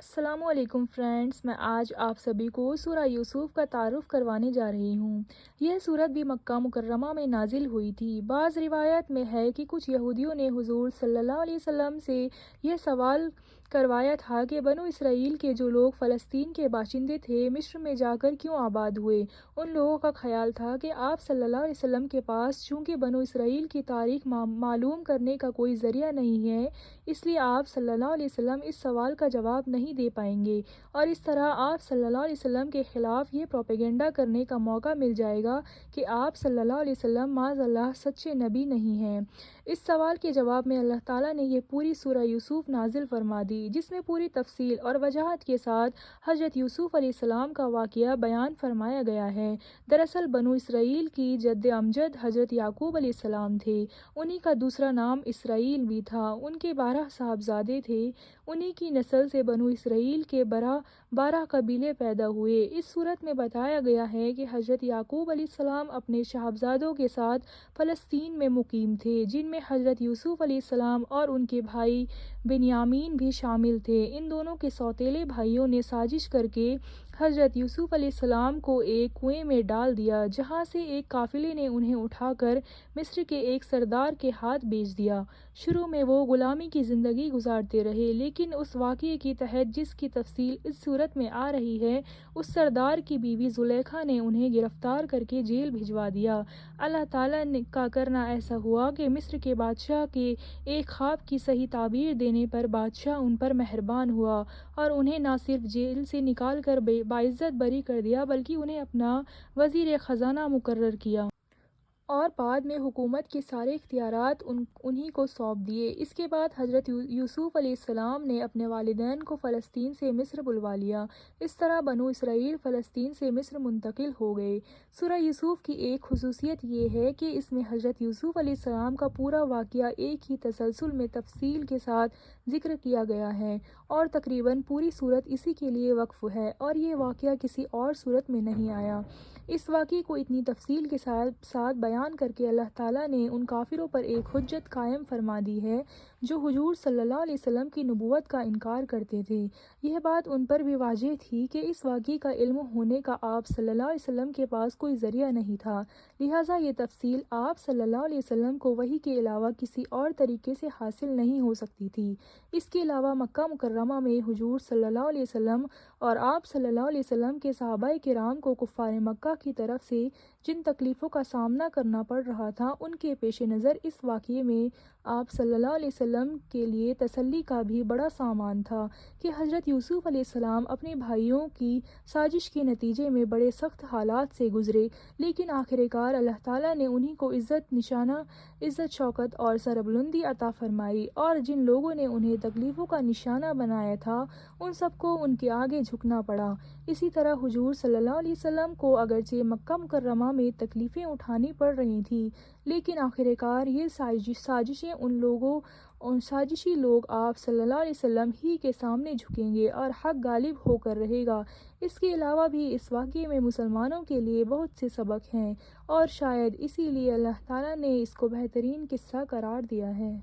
السلام علیکم فرینڈز، میں آج آپ سبھی کو سورہ یوسف کا تعارف کروانے جا رہی ہوں۔ یہ سورت بھی مکہ مکرمہ میں نازل ہوئی تھی۔ بعض روایات میں ہے کہ کچھ یہودیوں نے حضور صلی اللہ علیہ وسلم سے یہ سوال کروایا تھا کہ بنو اسرائیل کے جو لوگ فلسطین کے باشندے تھے مصر میں جا کر کیوں آباد ہوئے۔ ان لوگوں کا خیال تھا کہ آپ صلی اللہ علیہ وسلم کے پاس چونکہ بنو اسرائیل کی تاریخ معلوم کرنے کا کوئی ذریعہ نہیں ہے، اس لیے آپ صلی اللہ علیہ وسلم اس سوال کا جواب نہیں دے پائیں گے، اور اس طرح آپ صلی اللہ علیہ وسلم کے خلاف یہ پروپیگنڈا کرنے کا موقع مل جائے گا کہ آپ صلی اللہ علیہ وسلم معاذ اللہ سچے نبی نہیں ہیں۔ اس سوال کے جواب میں اللہ تعالیٰ نے یہ پوری سورہ یوسف نازل فرما دی، جس میں پوری تفصیل اور وضاحت کے ساتھ حضرت یوسف علیہ السلام کا واقعہ بیان فرمایا گیا ہے۔ دراصل بنو اسرائیل کی جد امجد حضرت یعقوب علیہ السلام تھے۔ انہی کا دوسرا نام اسرائیل بھی تھا۔ ان کے 12 صاحبزادے تھے۔ انہی کی نسل سے بنو اسرائیل کے 12 قبیلے پیدا ہوئے۔ اس صورت میں بتایا گیا ہے کہ حضرت یعقوب علیہ السلام اپنے صاحبزادوں کے ساتھ فلسطین میں مقیم تھے، جن میں حضرت یوسف علیہ السلام اور ان کے بھائی بنیامین بھی شامل تھے۔ ان دونوں کے سوتیلے بھائیوں نے سازش کر کے حضرت یوسف علیہ السلام کو ایک کنویں میں ڈال دیا، جہاں سے ایک قافلے نے انہیں اٹھا کر مصر کے ایک سردار کے ہاتھ بیچ دیا۔ شروع میں وہ غلامی کی زندگی گزارتے رہے، لیکن اس واقعے کے تحت جس کی تفصیل اس صورت میں آ رہی ہے، اس سردار کی بیوی زلیخا نے انہیں گرفتار کر کے جیل بھجوا دیا۔ اللہ تعالیٰ کا کرنا ایسا ہوا کہ مصر کے بادشاہ کے ایک خواب کی صحیح تعبیر دینے پر بادشاہ ان پر مہربان ہوا اور انہیں نہ صرف جیل سے نکال کر باعزت بری کر دیا، بلکہ انہیں اپنا وزیر خزانہ مقرر کیا اور بعد میں حکومت کے سارے اختیارات انہی کو سونپ دیے۔ اس کے بعد حضرت یوسف علیہ السلام نے اپنے والدین کو فلسطین سے مصر بلوا لیا۔ اس طرح بنو اسرائیل فلسطین سے مصر منتقل ہو گئے۔ سورہ یوسف کی ایک خصوصیت یہ ہے کہ اس میں حضرت یوسف علیہ السلام کا پورا واقعہ ایک ہی تسلسل میں تفصیل کے ساتھ ذکر کیا گیا ہے، اور تقریباً پوری سورت اسی کے لیے وقف ہے، اور یہ واقعہ کسی اور سورت میں نہیں آیا۔ اس واقعے کو اتنی تفصیل کے ساتھ بیان کر کے اللہ تعالیٰ نے ان کافروں پر ایک حجت قائم فرما دی ہے جو حضور صلی اللہ علیہ وسلم کی نبوت کا انکار کرتے تھے۔ یہ بات ان پر بھی واضح تھی کہ اس واقعے کا علم ہونے کا آپ صلی اللہ علیہ وسلم کے پاس کوئی ذریعہ نہیں تھا، لہٰذا یہ تفصیل آپ صلی اللہ علیہ وسلم کو وحی کے علاوہ کسی اور طریقے سے حاصل نہیں ہو سکتی تھی۔ اس کے علاوہ مکہ مکرمہ میں حضور صلی اللہ علیہ وسلم اور آپ صلی اللہ علیہ وسلم کے صحابہ کرام کو کفار مکہ کی طرف سے جن تکلیفوں کا سامنا کرنا پڑ رہا تھا، ان کے پیش نظر اس واقعے میں آپ صلی اللہ علیہ وسلم کے لیے تسلی کا بھی بڑا سامان تھا کہ حضرت یوسف علیہ السلام اپنے بھائیوں کی سازش کے نتیجے میں بڑے سخت حالات سے گزرے، لیکن آخر کار اللہ تعالیٰ نے انہی کو عزت شوکت اور سربلندی عطا فرمائی، اور جن لوگوں نے انہیں تکلیفوں کا نشانہ بنایا تھا ان سب کو ان کے آگے جھکنا پڑا۔ اسی طرح حضور صلی اللہ علیہ وسلم کو اگرچہ مکہ مکرمہ میں تکلیفیں اٹھانی پڑ رہی تھیں، لیکن آخر کار یہ سازشی لوگ آپ صلی اللہ علیہ وسلم ہی کے سامنے جھکیں گے اور حق غالب ہو کر رہے گا۔ اس کے علاوہ بھی اس واقعے میں مسلمانوں کے لیے بہت سے سبق ہیں، اور شاید اسی لیے اللہ تعالیٰ نے اس کو بہترین قصہ قرار دیا ہے۔